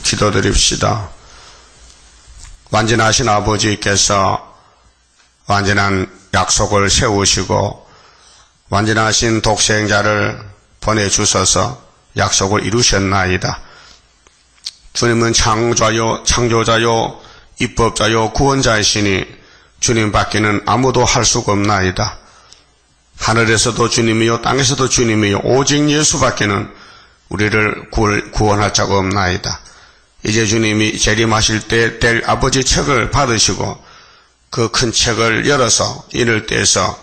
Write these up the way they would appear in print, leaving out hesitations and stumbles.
기도드립시다. 완전하신 아버지께서 완전한 약속을 세우시고 완전하신 독생자를 보내주셔서 약속을 이루셨나이다. 주님은 창조자요 입법자요 구원자이시니 주님 밖에는 아무도 할 수가 없나이다. 하늘에서도 주님이요 땅에서도 주님이요 오직 예수밖에는 우리를 구원할 자가 없나이다. 이제 주님이 재림하실 때 될 아버지 책을 받으시고 그 큰 책을 열어서 이를 떼서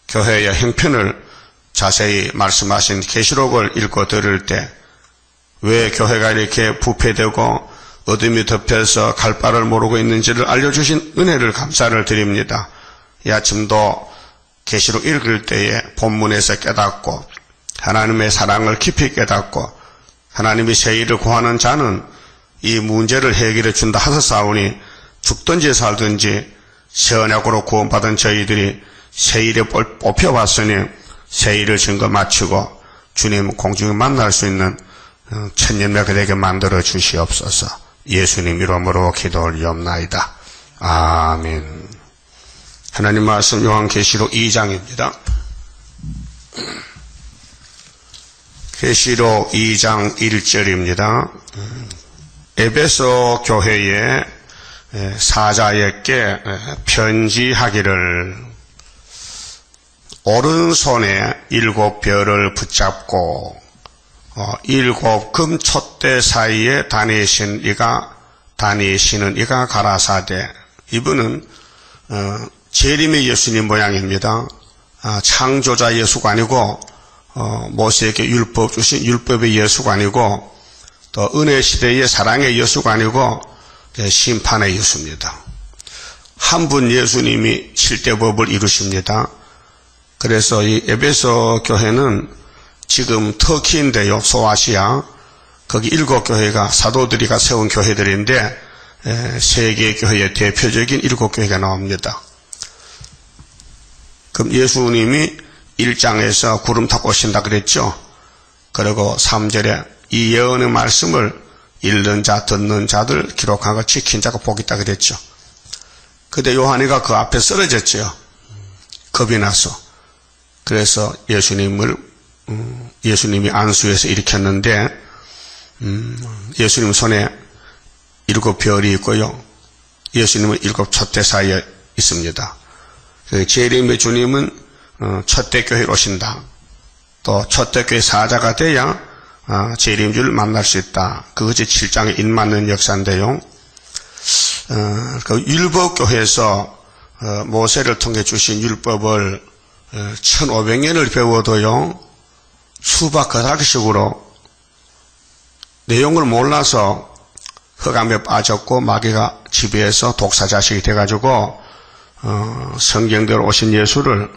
교회의 형편을 자세히 말씀하신 계시록을 읽고 들을 때 왜 교회가 이렇게 부패되고 어둠이 덮여서 갈 바를 모르고 있는지를 알려주신 은혜를 감사를 드립니다. 이 아침도 계시록 읽을 때에 본문에서 깨닫고 하나님의 사랑을 깊이 깨닫고 하나님이 새 일을 구하는 자는 이 문제를 해결해 준다 하셨사오니 죽든지 살든지 새 언약으로 구원받은 저희들이 새 일에 뽑혀봤으니 새 일을 증거 마치고 주님 공중에 만날 수 있는 천년명이 되게 만들어 주시옵소서. 예수님 이름으로 기도 올리옵나이다. 아멘. 하나님 말씀 요한계시록 2장입니다. 계시록 2장 1절입니다. 에베소 교회의 사자에게 편지하기를 오른손에 7별을 붙잡고 7 금촛대 사이에 다니시는 이가 가라사대. 이분은 재림의 예수님 모양입니다. 창조자 예수가 아니고 모세에게 율법 주신 율법의 예수가 아니고 또 은혜 시대의 사랑의 예수가 아니고 심판의 예수입니다. 한 분 예수님이 7대 법을 이루십니다. 그래서 이 에베소 교회는 지금 터키인데요, 소아시아. 거기 7교회가 사도들이가 세운 교회들인데 세계 교회의 대표적인 7교회가 나옵니다. 그럼 예수님이 1장에서 구름 타고 오신다 그랬죠. 그리고 3절에 이 예언의 말씀을 읽는 자, 듣는 자들, 기록한 거 지킨 자가 복이 있다 그랬죠. 그때 요한이가 그 앞에 쓰러졌죠. 겁이 나서. 그래서 예수님이 안수해서 일으켰는데, 예수님 손에 7별이 있고요. 예수님은 7 촛대 사이에 있습니다. 재림의 주님은 촛대 교회로 오신다. 또 촛대 교회 사자가 돼야 재림주를 만날 수 있다. 그것이 7장에 인맞는 역사인데요. 그 율법교회에서 모세를 통해 주신 율법을 1500년을 배워도요, 수박 거닥식으로 내용을 몰라서 흑암에 빠졌고 마귀가 지배해서 독사 자식이 돼가지고 성경대로 오신 예수를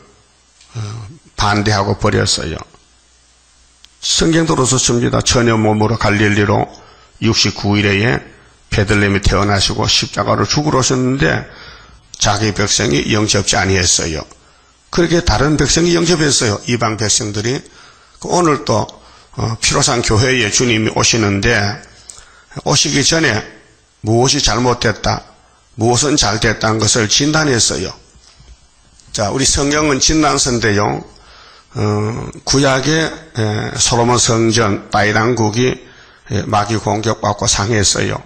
반대하고 버렸어요. 성경대로 썼습니다. 처녀 몸으로 갈릴리로 69일에 베들레헴에 태어나시고 십자가로 죽으러 오셨는데 자기 백성이 영접지 아니했어요. 그렇게 다른 백성이 영접했어요. 이방 백성들이. 오늘 또 피로산 교회에 주님이 오시는데 오시기 전에 무엇이 잘못됐다, 무엇은 잘됐다는 것을 진단했어요. 자, 우리 성경은 진단서인데요. 구약의 솔로몬 성전 다윗왕국이 마귀 공격받고 상했어요.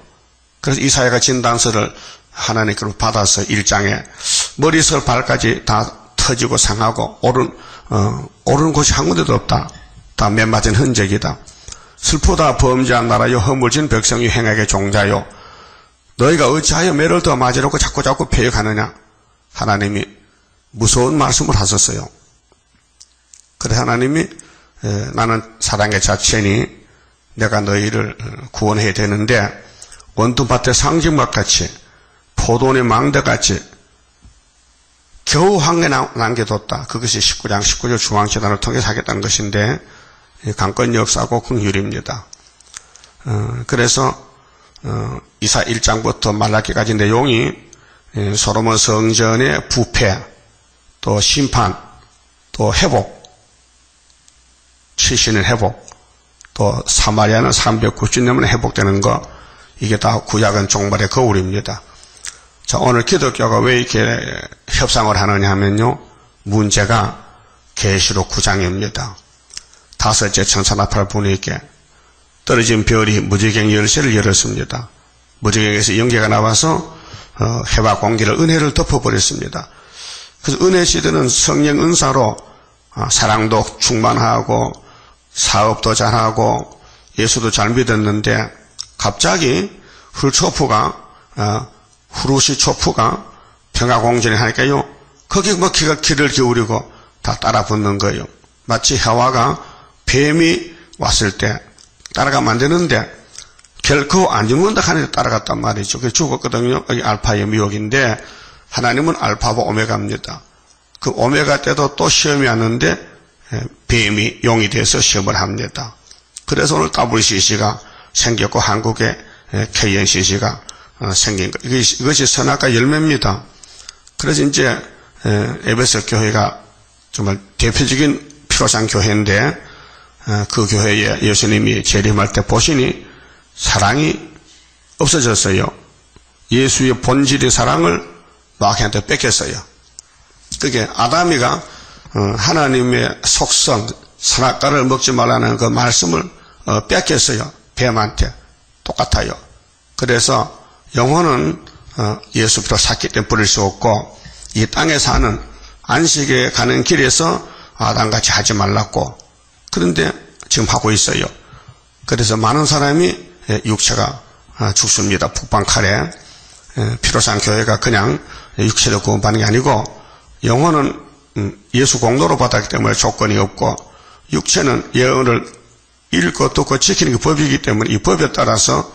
그래서 이사야가 진단서를 하나님께로 받아서 1장에 머리에서 발까지 다 터지고 상하고 오른 곳이 한 군데도 없다. 다 맨맞은 흔적이다. 슬프다 범죄한 나라요 허물진 백성이 행하게 종자요. 너희가 어찌하여 매를 더 맞으려고 자꾸 배역하느냐. 하나님이 무서운 말씀을 하셨어요. 그래 하나님이 나는 사랑의 자체니 내가 너희를 구원해야 되는데 원두밭의 상징막같이 포도원의 망대같이 겨우 한 개 남겨뒀다. 그것이 19장 19절 중앙재단을 통해서 하겠다는 것인데 강권 역사고 긍휼입니다. 그래서 이사 1장부터 말라기까지 내용이 솔로몬 성전의 부패, 또 심판, 또 회복, 70년 회복, 또 사마리아는 390년 만에 회복되는 거, 이게 다 구약은 종말의 거울입니다. 자, 오늘 기독교가 왜 이렇게 협상을 하느냐 하면요. 문제가 계시록 9장입니다. 다섯째 천사 나팔 분에게 떨어진 별이 무지개 열쇠를 열었습니다. 무지개에서 연기가 나와서 해와 공기를 은혜를 덮어버렸습니다. 그래서 은혜 시대는 성령 은사로 사랑도 충만하고 사업도 잘하고 예수도 잘 믿었는데 갑자기 후루시 초프가 평화공전을 하니까요. 거기 뭐 귀를 기울이고 다 따라 붙는 거예요. 마치 해와가 뱀이 왔을 때 따라가면 안 되는데 결코 안 죽는다 하는데 따라갔단 말이죠. 그래서 죽었거든요. 여기 알파의 미혹인데 하나님은 알파와 오메가입니다. 그 오메가 때도 또 시험이 왔는데 뱀이 용이 돼서 시험을 합니다. 그래서 오늘 WCC가 생겼고 한국의 KNCC가 생긴 것. 이것이 선악과 열매입니다. 그래서 이제 에베소 교회가 정말 대표적인 피로상 교회인데 그 교회에 예수님이 재림할 때 보시니 사랑이 없어졌어요. 예수의 본질의 사랑을 마귀한테 뺏겼어요. 그게 아담이가 하나님의 속성 선악과를 먹지 말라는 그 말씀을 뺏겼어요. 뱀한테 똑같아요. 그래서 영혼은 예수 피로 샀기 때문에 버릴 수 없고 이 땅에 사는 안식에 가는 길에서 아담같이 하지 말랐고 그런데 지금 하고 있어요. 그래서 많은 사람이 육체가 죽습니다. 북방칼에 피로상 교회가 그냥 육체로 구원받는 게 아니고 영혼은 예수 공로로 받았기 때문에 조건이 없고 육체는 예언을 읽고 듣고 지키는 게 법이기 때문에 이 법에 따라서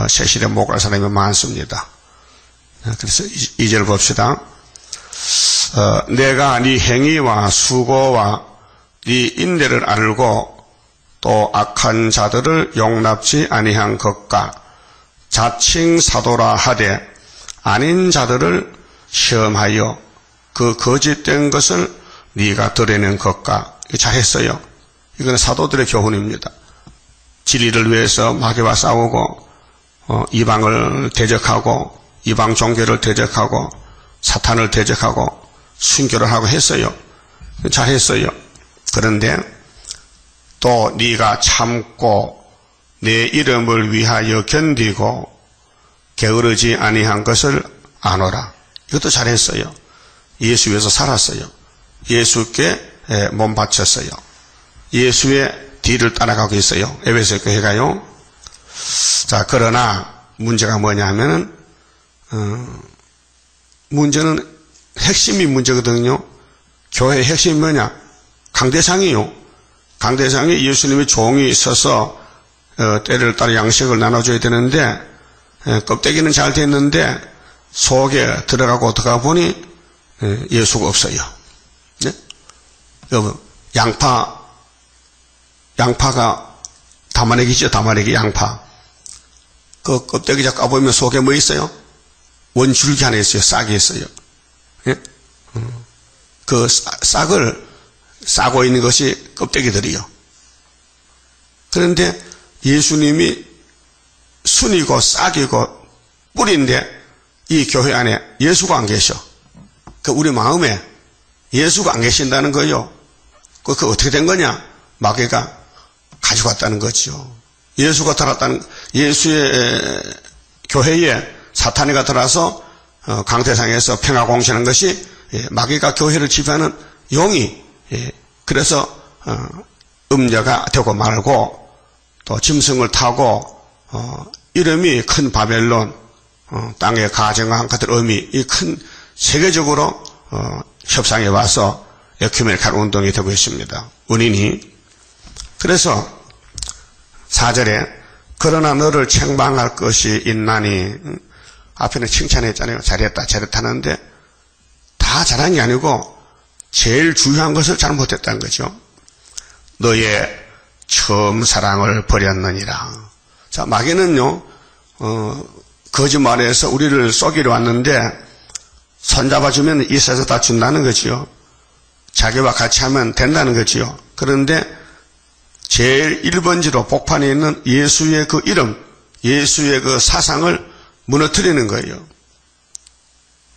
세실에 못 갈 사람이 많습니다. 그래서 2절 봅시다. 내가 네 행위와 수고와 네 인내를 알고 또 악한 자들을 용납지 아니한 것과 자칭 사도라 하되 아닌 자들을 시험하여 그 거짓된 것을 네가 드러낸 것과 잘했어요. 이건 사도들의 교훈입니다. 진리를 위해서 마귀와 싸우고 이방을 대적하고 이방 종교를 대적하고 사탄을 대적하고 순교를 하고 했어요. 잘했어요. 그런데 또 네가 참고 내 이름을 위하여 견디고 게으르지 아니한 것을 아노라. 이것도 잘했어요. 예수 위해서 살았어요. 예수께 몸 바쳤어요. 예수의 뒤를 따라가고 있어요. 에베소 교회가요. 자, 그러나 문제가 뭐냐 하면은 문제는 핵심이 문제거든요. 교회의 핵심이 뭐냐? 강대상이요. 강대상이 예수님의 종이 있어서 때를 따라 양식을 나눠줘야 되는데 껍데기는 잘 됐는데 속에 들어가 보니 예수가 없어요. 네? 여러분, 양파가 다마내기죠. 다마내기 양파. 그 껍데기 잡고 까보면 속에 뭐 있어요? 원줄기 하나 있어요. 싹이 있어요. 예? 그 싹을 싸고 있는 것이 껍데기들이요. 그런데 예수님이 순이고 싹이고 뿌리인데 이 교회 안에 예수가 안 계셔. 그 우리 마음에 예수가 안 계신다는 거예요. 그 어떻게 된 거냐? 마귀가 가져갔다는 거죠. 예수가 들어왔다는, 예수의 교회에 사탄이가 들어와서 강대상에서 평화 공시하는 것이 마귀가 교회를 지배하는 용이, 그래서 음녀가 되고 말고 또 짐승을 타고 이름이 큰 바벨론, 땅에 가정한 것들 의미, 이 큰 세계적으로 협상에 와서 에큐메니칼 운동이 되고 있습니다. 원인이. 그래서 4절에 그러나 너를 책망할 것이 있나니, 앞에는 칭찬했잖아요. 잘했다 하는데 다 잘한 게 아니고 제일 중요한 것을 잘못했다는 거죠. 너의 처음 사랑을 버렸느니라. 자, 마귀는요 거짓말해서 우리를 속이려 왔는데 손잡아주면 있어서 다 준다는 거지요. 자기와 같이 하면 된다는 거지요. 그런데 제일 1번지로 복판에 있는 예수의 그 이름, 예수의 그 사상을 무너뜨리는 거예요.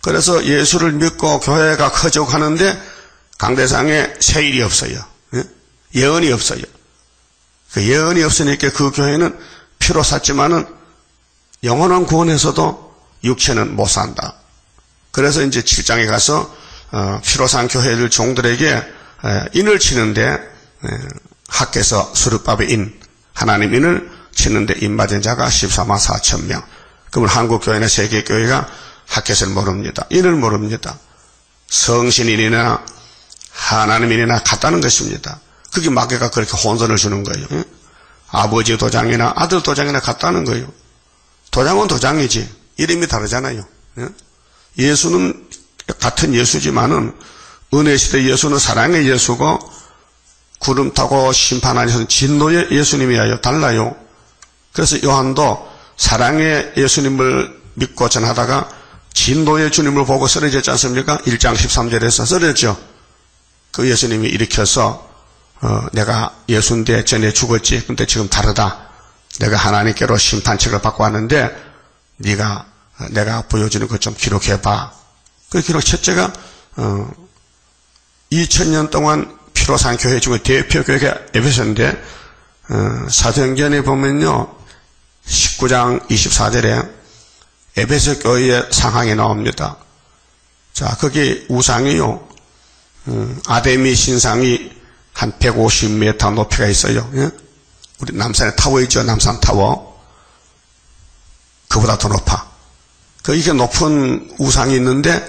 그래서 예수를 믿고 교회가 커지고 하는데 강대상에 세일이 없어요. 예언이 없어요. 그 예언이 없으니까 그 교회는 피로 샀지만은 영원한 구원에서도 육체는 못 산다. 그래서 이제 7장에 가서 피로 산 교회들 종들에게 인을 치는데 학개서 수르밥의 인, 하나님 인을 치는데 인받은 자가 14만 4천 명. 그러면 한국 교회나 세계 교회가 학개서를 모릅니다. 인을 모릅니다. 성신인이나 하나님인이나 같다는 것입니다. 그게 마귀가 그렇게 혼선을 주는 거예요. 아버지 도장이나 아들 도장이나 같다는 거예요. 도장은 도장이지 이름이 다르잖아요. 예수는 같은 예수지만은 은혜시대 예수는 사랑의 예수고 구름 타고 심판하는 예수는 진노의 예수님이에요. 달라요. 그래서 요한도 사랑의 예수님을 믿고 전하다가 진노의 주님을 보고 쓰러졌지 않습니까? 1장 13절에서 쓰러졌죠. 그 예수님이 일으켜서 내가 예수인데 전에 죽었지. 근데 지금 다르다. 내가 하나님께로 심판책을 받고 왔는데 네가 내가 보여주는 것 좀 기록해봐. 그 기록 첫째가 2000년 동안 피로 산 교회 중에 대표 교회가 에베소인데 사도행전에 보면요 19장 24절에 에베소 교회의 상황이 나옵니다. 자, 거기 우상이요 아데미 신상이 한 150m 높이가 있어요. 예? 우리 남산에 타워 있죠. 남산 타워. 그보다 더 높아. 이게 높은 우상이 있는데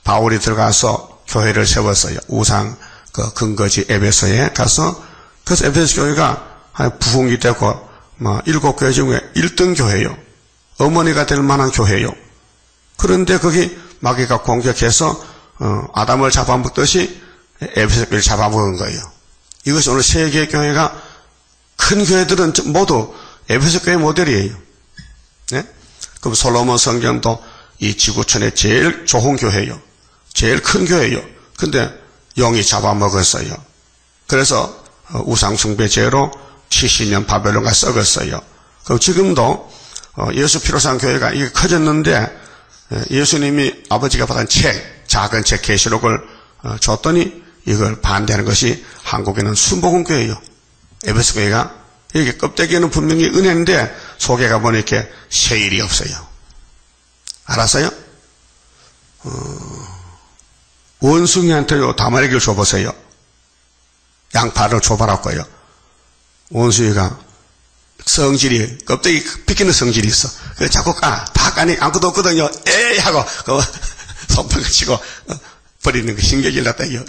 바울이 들어가서 교회를 세웠어요. 우상 그 근거지 에베소에 가서 그래서 에베소 교회가 부흥이 되고 7교회 중에 1등 교회요. 어머니가 될 만한 교회요. 그런데 거기 마귀가 공격해서 아담을 잡아먹듯이 에베소 교회를 잡아먹은 거예요. 이것이 오늘 세계 교회가 큰 교회들은 모두 에베소 교회 모델이에요. 네? 그럼 솔로몬 성전도 이 지구촌의 제일 좋은 교회요. 제일 큰 교회요. 근데 영이 잡아먹었어요. 그래서 우상숭배죄로 70년 바벨론가 썩었어요. 그럼 지금도 예수 피로 산 교회가 이게 커졌는데 예수님이 아버지가 받은 책, 작은 책 계시록을 줬더니 이걸 반대하는 것이 한국에는 순복음교회예요. 에베소 교회가 이게 껍데기에는 분명히 은혜인데 속에 가보니 이렇게 세일이 없어요. 알았어요? 원숭이한테요 다말기를 줘보세요. 양파를 줘봐라고요. 원숭이가 성질이 껍데기 비키는 성질이 있어. 그래서 자꾸 다 까니 아무것도 없거든요. 에이 하고 손편을 치고 버리는 거 신경질 났다요.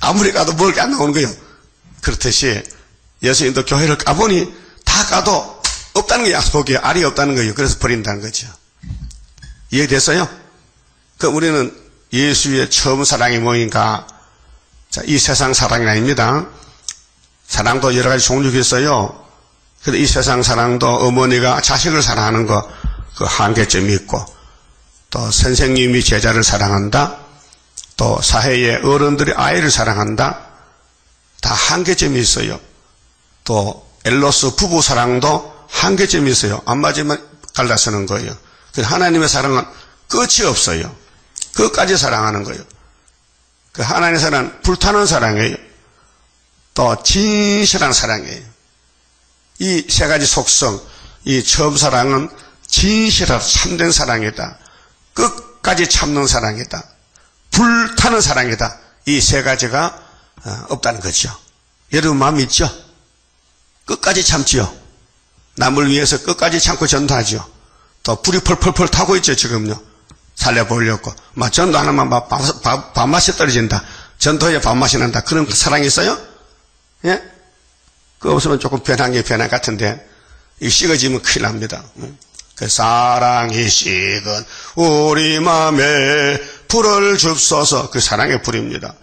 아무리 까도 먹을 게 안 나오는 거예요. 그렇듯이 예수님도 교회를 까보니 다 까도 없다는 게 약속이에요. 알이 없다는 거예요. 그래서 버린다는 거죠. 이해됐어요? 그럼 우리는 예수의 처음 사랑이 뭐인가? 자, 이 세상 사랑이 아닙니다. 사랑도 여러 가지 종류가 있어요. 근데 이 세상 사랑도 어머니가 자식을 사랑하는 거, 그 한계점이 있고, 또 선생님이 제자를 사랑한다, 또 사회의 어른들이 아이를 사랑한다, 다 한계점이 있어요. 또 엘로스 부부 사랑도 한계점이 있어요. 안 맞으면 갈라서는 거예요. 하나님의 사랑은 끝이 없어요. 끝까지 사랑하는 거예요. 그 하나님의 사랑은 불타는 사랑이에요. 또 진실한 사랑이에요. 이 세 가지 속성, 이 처음 사랑은 진실하고 참된 사랑이다. 끝까지 참는 사랑이다. 불타는 사랑이다. 이 세 가지가 없다는 거죠. 여러분 마음 있죠? 끝까지 참지요. 남을 위해서 끝까지 참고 전도하죠. 또 불이 펄펄펄 타고 있죠. 지금요. 살려보려고. 막 전도 하나만 밥맛이 떨어진다. 전도에 밥맛이 난다. 그런 사랑이 있어요? 예? 그거 없으면 조금 변한 게 변한 같은데 이 식어지면 큰일 납니다. 그 사랑이 식은 우리 마음에 불을 줍소서. 그 사랑의 불입니다.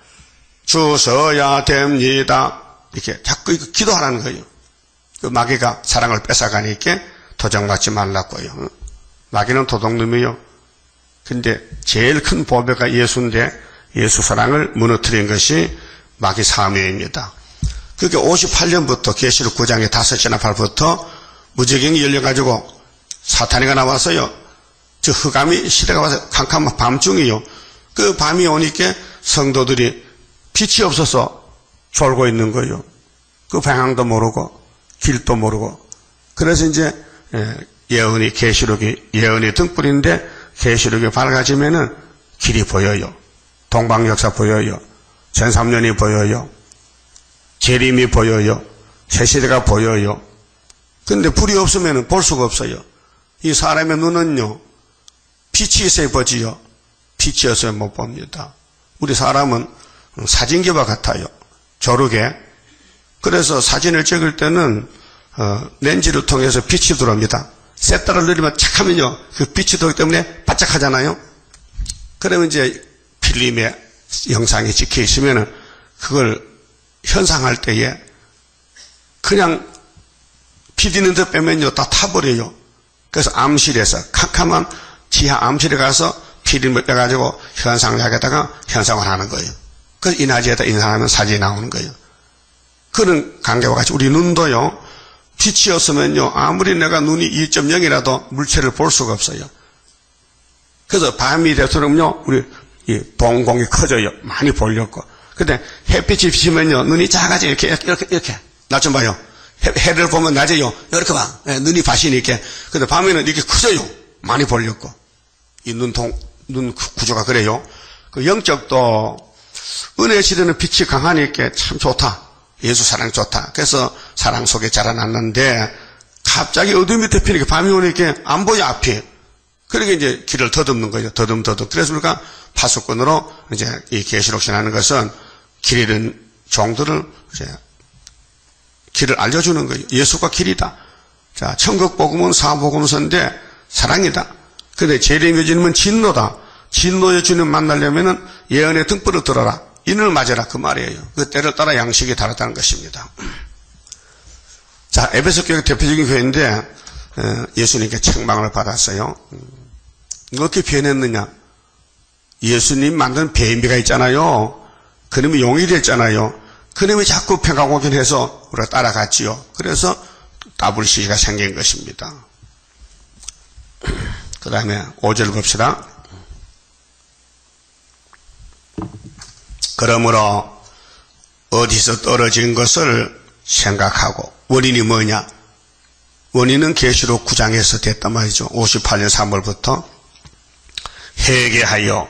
주셔야 됩니다. 이렇게 자꾸 이거 기도하라는 거예요. 그 마귀가 사랑을 뺏어가니까 도적맞지 말라고요. 마귀는 도둑놈이요. 근데 제일 큰 보배가 예수인데 예수 사랑을 무너뜨린 것이 마귀 사명입니다. 그게 58년부터 계시록 9장의 5째나 8부터 무지경이 열려가지고 사탄이가 나와서요. 저 흑암이 시대가 와서 캄캄한 밤중이요. 그 밤이 오니까 성도들이 빛이 없어서 졸고 있는 거예요. 그 방향도 모르고 길도 모르고. 그래서 이제 예언이 계시록이 예언의 등불인데 계시록이 밝아지면은 길이 보여요. 동방역사 보여요. 전3년이 보여요. 재림이 보여요. 새시대가 보여요. 근데 불이 없으면 볼 수가 없어요. 이 사람의 눈은요, 빛이 있어야 보지요. 빛이 없으면 못 봅니다. 우리 사람은 사진기와 같아요. 조르게. 그래서 사진을 찍을 때는 렌즈를 통해서 빛이 들어옵니다. 셋다를 누르면 착 하면요, 그 빛이 들어오기 때문에 반짝하잖아요. 그러면 이제 필름에 영상이 찍혀 있으면 그걸 현상할 때에 그냥 빛 있는 데 빼면요, 다 타버려요. 그래서 암실에서, 캄캄한 지하 암실에 가서 필름을 빼가지고 현상약에다가 현상을 하는 거예요. 그래서 인화지에다 인상하면 사진이 나오는 거예요. 그런 관계와 같이 우리 눈도요, 빛이 없으면요, 아무리 내가 눈이 2.0이라도 물체를 볼 수가 없어요. 그래서 밤이 될수록요, 우리 이 봉공이 커져요. 많이 보려고. 근데 햇빛이 비치면요, 눈이 작아져요. 이렇게. 나 좀 봐요. 해를 보면 낮에요. 이렇게 봐. 눈이 바시니까. 근데 밤에는 이렇게 커져요. 많이 보려고. 이 눈 구조가 그래요. 그 영적도 은혜 시대는 빛이 강하니까 참 좋다. 예수 사랑 좋다. 그래서 사랑 속에 자라났는데 갑자기 어둠이 덮이니까 밤이 오니까 안 보여 앞이. 그러니까 이제 길을 더듬는 거죠. 더듬. 그래서 우리가 파수꾼으로 이제 이 계시록 신하는 것은 길 잃은 종들을 이제 길을 알려주는 거예요. 예수가 길이다. 자, 천국 복음은 사복음서인데 사랑이다. 근데 재림의 주님은 진노다. 진노의 주님 만나려면은 예언의 등불을 들어라. 인을 맞아라. 그 말이에요. 그 때를 따라 양식이 다르다는 것입니다. 자, 에베소 교회 대표적인 교회인데 예수님께 책망을 받았어요. 어떻게 변했느냐? 예수님 만든 배인비가 있잖아요. 그놈이 용이 됐잖아요. 그놈이 자꾸 평강호견해서 우리가 따라갔지요. 그래서 WCC가 생긴 것입니다. 그 다음에 5절 봅시다. 그러므로 어디서 떨어진 것을 생각하고, 원인이 뭐냐? 원인은 계시록 9장에서 됐단 말이죠. 58년 3월부터 회개하여.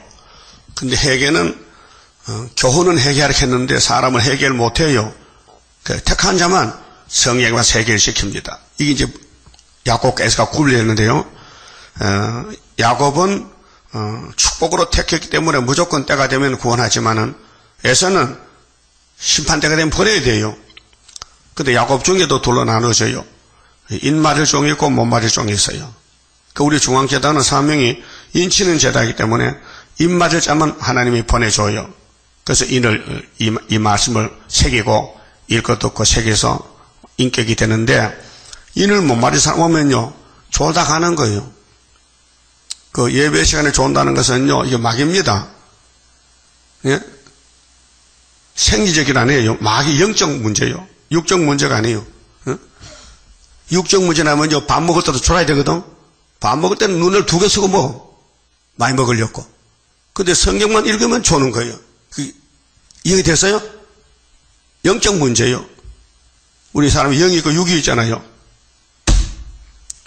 근데 회개는 교훈은 회개하라 했는데 사람은 회개를 못해요. 택한 자만 성령과 회개를 시킵니다. 이게 이제 야곱에서가 굴렸는데요. 야곱은 축복으로 택했기 때문에 무조건 때가 되면 구원하지만은 에서는 심판때가 되면 버려야 돼요. 근데 야곱 중에도 둘로 나눠져요. 인맞을 종이 있고 못 맞을 종이 있어요. 우리 중앙재단은 사명이 인치는 재단이기 때문에 인 맞을 자만 하나님이 보내줘요. 그래서 이 말씀을 새기고 읽고 듣고 새겨서 인격이 되는데, 인을 못 맞을 사람 오면요, 졸다 가는 거예요. 그 예배 시간에 존다는 것은요, 이게 막입니다. 예? 생리적인 아니에요. 막이 영적 문제예요. 육적 문제가 아니에요. 예? 육적 문제라면요, 밥 먹을 때도 졸아야 되거든. 밥 먹을 때는 눈을 2개 쓰고 먹어. 많이 먹으려고. 근데 성경만 읽으면 조는 거예요. 이해가 됐어요? 영적 문제예요. 우리 사람이 영이 있고 육이 있잖아요.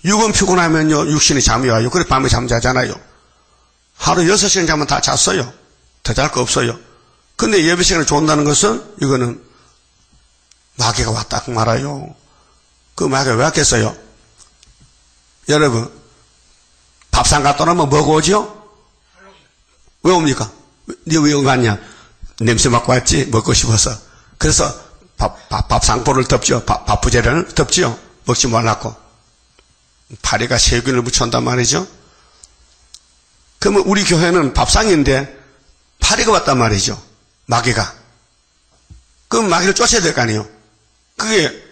육은 피곤하면요, 육신이 잠이 와요. 그래 밤에 잠자잖아요. 하루 6시간 자면 다 잤어요. 더 잘 거 없어요. 근데 예배 시간에 존다는 것은, 이거는 마귀가 왔다 그 말아요. 그 마귀가 왜 왔겠어요? 여러분, 밥상 갔다 오면 뭐고 오죠? 왜 옵니까? 네 왜 왔냐? 냄새 맡고 왔지? 먹고 싶어서. 그래서 밥상포를 덮죠. 밥부재를 덮죠. 먹지 말라고. 파리가 세균을 묻혀온단 말이죠. 그러면 우리 교회는 밥상인데 파리가 왔단 말이죠. 마귀가. 그럼 마귀를 쫓아야 될 거 아니에요. 그게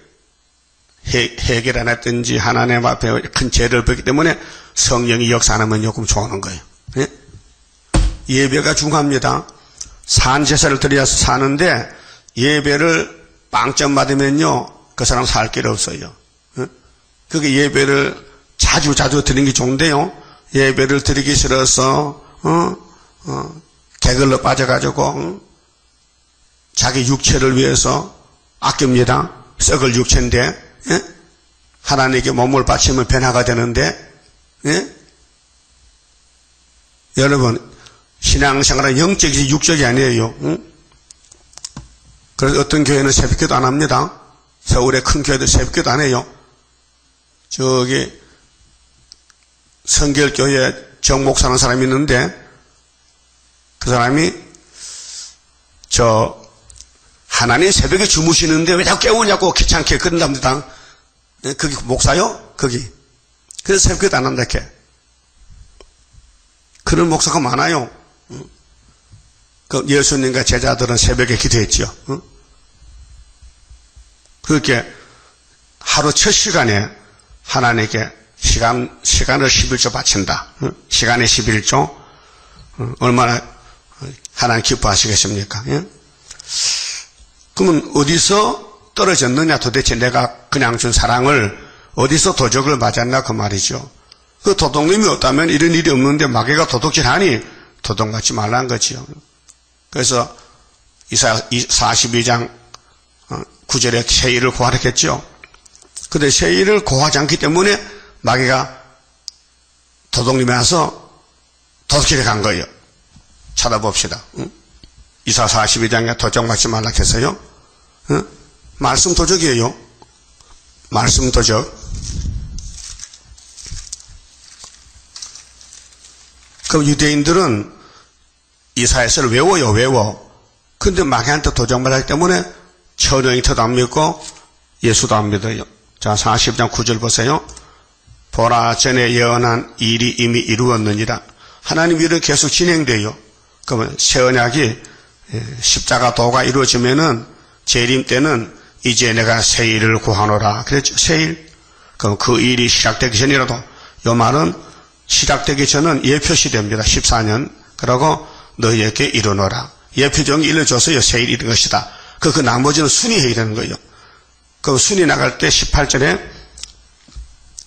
해결 안 했든지 하나님 앞에 큰 죄를 벗기 때문에 성령이 역사하면 조금 좋아하는 거예요. 예? 예배가 중요합니다. 산제사를 드려야 사는데 예배를 빵점 받으면요, 그 사람 살 길 없어요. 그게 예배를 자주 드리는 게 좋은데요. 예배를 드리기 싫어서 게을러 빠져가지고 자기 육체를 위해서 아낍니다. 썩을 육체인데 하나님께 몸을 바치면 변화가 되는데 여러분 신앙생활은 영적이지 육적이 아니에요. 그래서 어떤 교회는 새벽기도 안 합니다. 서울의 큰 교회도 새벽기도 안 해요. 저기 성결교회 정목사는 사람이 있는데 그 사람이 하나님 새벽에 주무시는데 왜 자꾸 깨우냐고 귀찮게 그런답니다. 거기 목사요? 거기. 그래서 새벽기도 안 한다 이렇게. 그런 목사가 많아요. 그 예수님과 제자들은 새벽에 기도했죠. 그렇게 하루 첫 시간에 하나님께 시간을 11조 바친다. 시간에 11조. 얼마나 하나님 기뻐하시겠습니까? 그러면 어디서 떨어졌느냐? 도대체 내가 그냥 준 사랑을 어디서 도적을 맞았나? 그 말이죠. 그 도둑님이 없다면 이런 일이 없는데 마귀가 도둑질하니 도둑 맞지 말라는 거지요. 그래서 이사야 42장 9절에 세일을 고하랬겠죠. 그런데 세일을 고하지 않기 때문에 마귀가 도둑님이 와서 도둑질에 간 거예요. 찾아봅시다. 이사야 42장에 도적 맞지 말라 했어요. 말씀 도적이에요. 말씀 도적. 그럼 유대인들은 이사야서를 외워. 근데 마귀한테 도적 맞았기 때문에 천영이터도 안 믿고 예수도 안 믿어요. 자, 40장 9절 보세요. 보라, 전에 예언한 일이 이미 이루었느니라. 하나님 일은 계속 진행돼요. 그러면 새 언약이 십자가 도가 이루어지면은 재림 때는 이제 내가 새 일을 구하노라. 그랬죠. 새 일. 그럼 그 일이 시작되기 전이라도 요 말은 시작되기 전은 예표시됩니다. 14년. 그러고 너희에게 이루노라. 예표종이 일러줘서 새 일이 이런 것이다. 그 나머지는 순위해야 되는 거예요. 그 순위 나갈 때 18절에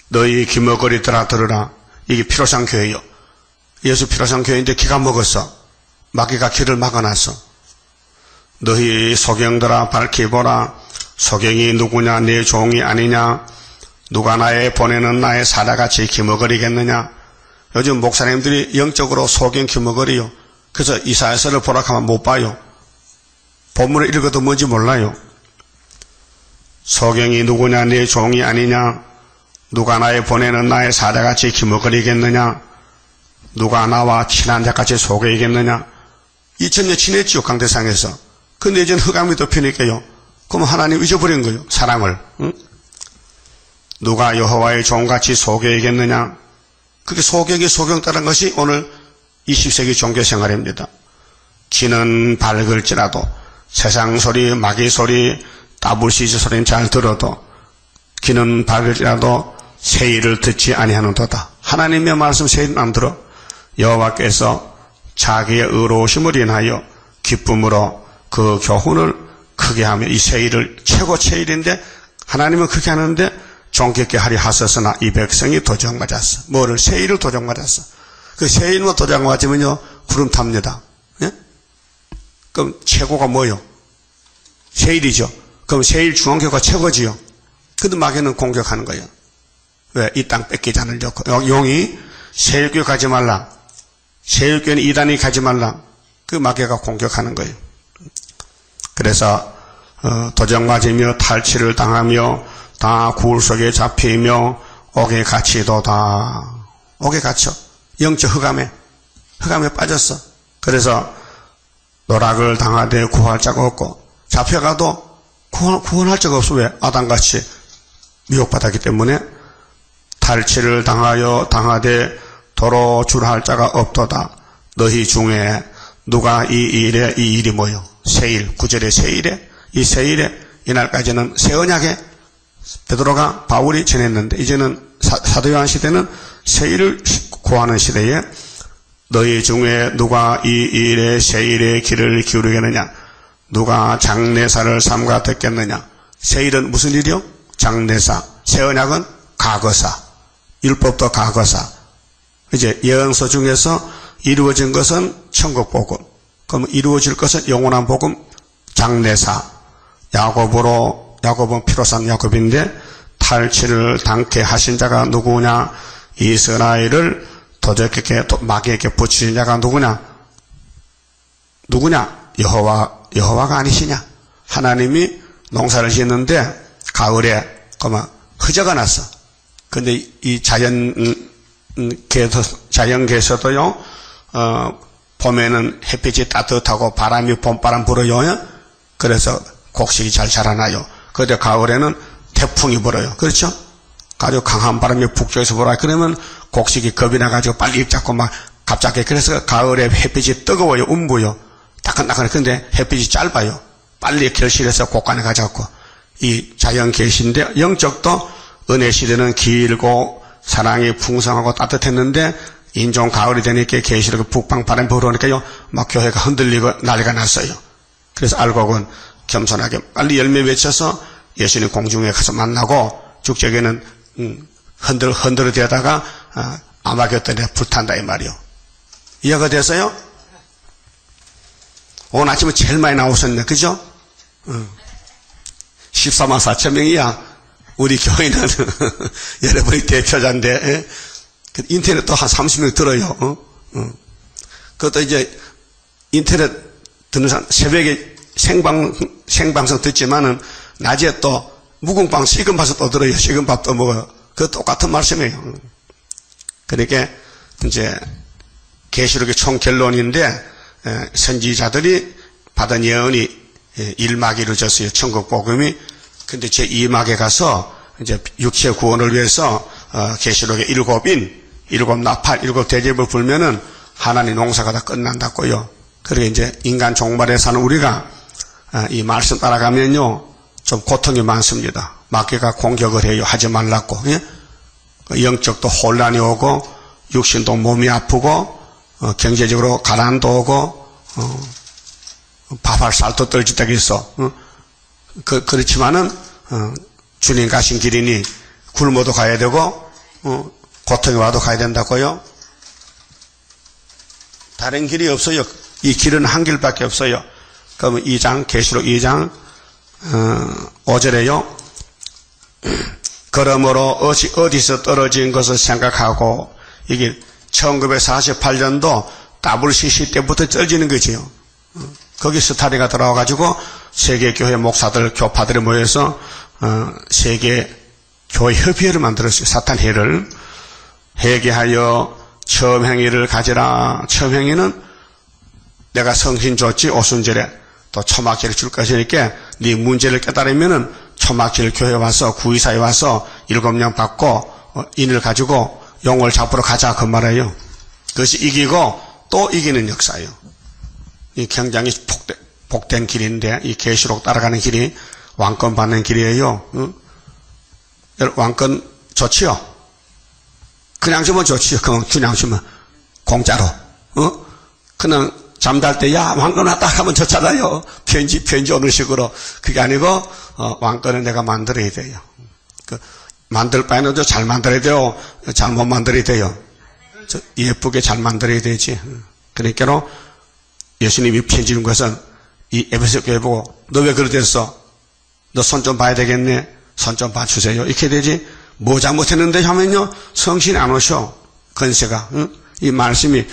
너희 기머거리들아 들으라. 이게 피로상 교회예요. 예수 피로상 교회인데 기가 먹었어. 마귀가 길을 막아놨어. 너희 소경들아 밝히 보라. 소경이 누구냐? 내 종이 아니냐? 누가 나의 보내는 나의 사자같이 기머거리겠느냐? 요즘 목사님들이 영적으로 소경 기머거리요. 그래서 이사야서를 보라 하면 못 봐요. 본문을 읽어도 뭔지 몰라요. 소경이 누구냐? 내 종이 아니냐? 누가 나의 보내는 나의 사자같이 기머거리겠느냐? 누가 나와 친한 자같이 속이겠느냐? 2000년 친했지요, 강대상에서. 근데 이제는 흑암이 덮이니까요. 그럼 하나님 잊어버린 거예요, 사랑을. 응? 누가 여호와의 종같이 속이겠느냐? 그게 소경 따른 것이 오늘 20세기 종교생활입니다. 귀는 밝을지라도 세상 소리, 마귀 소리, 따블시즈 소리는 잘 들어도 귀는 밝을지라도 새 일을 듣지 아니하는도다. 하나님의 말씀 새 일은 안 들어. 여호와께서 자기의 의로우심을 인하여 기쁨으로 그 교훈을 크게 하며 이 새 일을 최고 새 일인데 하나님은 그렇게 하는데 존귀케 하리 하셨으나 이 백성이 도적 맞았어. 뭐를? 새 일을 도적 맞았어. 그 새 일만 도적 맞으면요 구름 탑니다. 예? 그럼 최고가 뭐요? 새 일이죠. 그럼 새 일 중앙교가 최고지요. 근데 마귀는 공격하는 거예요. 왜? 이 땅 뺏기지 않으려고. 용이 세일교회 가지 말라. 세일교회는 이단이 가지 말라. 그 마귀가 공격하는 거예요. 그래서 도적 맞으며 탈취를 당하며 다 구울 속에 잡히며 옥에 갇히도다. 옥에 갇혀. 영적 흑암에 빠졌어. 그래서 노락을 당하되 구할 자가 없고 잡혀가도 구원할 자가 없어. 왜? 아담같이 미혹받았기 때문에 탈취를 당하되 도로 줄할 자가 없도다. 너희 중에 누가 이 일이 뭐요? 세일, 9절의 세일에, 이 세일에 이날까지는 새 언약에 베드로가 바울이 전했는데 이제는 사도 요한 시대는 세일을 구하는 시대에 너희 중에 누가 이 일에 세일에 귀를 기울이겠느냐? 누가 장례사를 삼가 듣겠느냐? 세일은 무슨 일이요? 장례사. 새 언약은 과거사. 율법도 과거사. 이제 예언서 중에서 이루어진 것은 천국복음. 그럼 이루어질 것은 영원한 복음, 장래사. 야곱은 피로 산 야곱인데 탈취를 당케 하신 자가 누구냐? 이스라엘을 도적에게 마귀에게 붙이신 자가 누구냐? 여호와가 아니시냐? 하나님이 농사를 짓는데 가을에 허저가 났어. 근데 이 자연계에서도요, 봄에는 햇빛이 따뜻하고 바람이 봄바람 불어요. 그래서 곡식이 잘 자라나요. 그런데 가을에는 태풍이 불어요. 그렇죠? 아주 강한 바람이 북쪽에서 불어요. 그러면 곡식이 겁이 나가지고 빨리 입 잡고 막 갑자기. 그래서 가을에 햇빛이 뜨거워요. 음부요. 따끈따끈해. 근데 햇빛이 짧아요. 빨리 결실해서 곡간에 가져갖고. 이 자연 계시인데 영적도 은혜 시대는 길고 사랑이 풍성하고 따뜻했는데 인종 가을이 되니까 계시록 북방 바람 불어오니까요. 막 교회가 흔들리고 난리가 났어요. 그래서 알곡은 겸손하게 빨리 열매 맺혀서 예수님 공중에 가서 만나고 죽적에는 흔들어대다가 아마겟돈에 불탄다 이 말이요. 이해가 됐어요? 오늘 아침에 제일 많이 나오셨네. 그죠? 14만 4천 명이야. 우리 교회는 여러분이 대표자인데 인터넷도 한 30명 들어요. 그것도 이제 인터넷 듣는 사람 새벽에 생방송 듣지만은 낮에 또 무궁방 식은 밥도 또 들어요. 식은 밥도 먹어요. 그 똑같은 말씀이에요. 그러니까 이제 계시록의 총 결론인데 선지자들이 받은 예언이 1막이 이루어졌어요. 천국 복음이. 근데 제 2막에 가서 이제 육체 구원을 위해서 계시록의 7 나팔, 7 대접을 불면은 하나님 농사가 다 끝난다고요. 그러게 이제 인간 종말에 사는 우리가 이 말씀 따라가면요 좀 고통이 많습니다. 마귀가 공격을 해요. 하지 말라고. 예? 영적도 혼란이 오고 육신도 몸이 아프고 경제적으로 가난도 오고 밥할 살도 떨어지다가 있어. 그렇지만은 주님 가신 길이니 굶어도 가야 되고 고통이 와도 가야 된다고요. 다른 길이 없어요. 이 길은 한 길밖에 없어요. 그러면 2장 계시록 2장 5절에요. 그러므로 어디서 떨어진 것을 생각하고 이게 1948년도 WCC 때부터 떨어지는 거지요. 거기 스타리가 들어와가지고 세계교회 목사들, 교파들이 모여서 세계 교회 협의회를 만들었어요. 사탄회를. 회개하여 처음 행위를 가지라. 처음 행위는 내가 성신 줬지 오순절에 또 초막절을 줄 것이니까 네 문제를 깨달으면은 초막절 교회 와서 구의사에 와서 7명 받고 인을 가지고 용을 잡으러 가자 그 말이에요. 그것이 이기고 또 이기는 역사예요. 이 굉장히 복된 길인데 이 계시록 따라가는 길이 왕권 받는 길이에요. 왕권 좋지요? 그냥 주면 좋지요. 그냥 주면 공짜로. 그냥 잠잘 때 야 왕권 왔다 하면 좋잖아요. 편지 오는 식으로. 그게 아니고 왕권은 내가 만들어야 돼요. 만들 바에는 잘 만들어야 돼요. 잘못 만들어야 돼요. 예쁘게 잘 만들어야 되지. 그러니까 예수님이 편지 준 것은 이 에베소 교회 보고 너 왜 그렇게 됐어? 너 손 좀 봐야 되겠네. 손 좀 봐주세요. 이렇게 되지. 뭐 잘못했는데 하면요 성신이 안 오셔. 건세가. 이 말씀이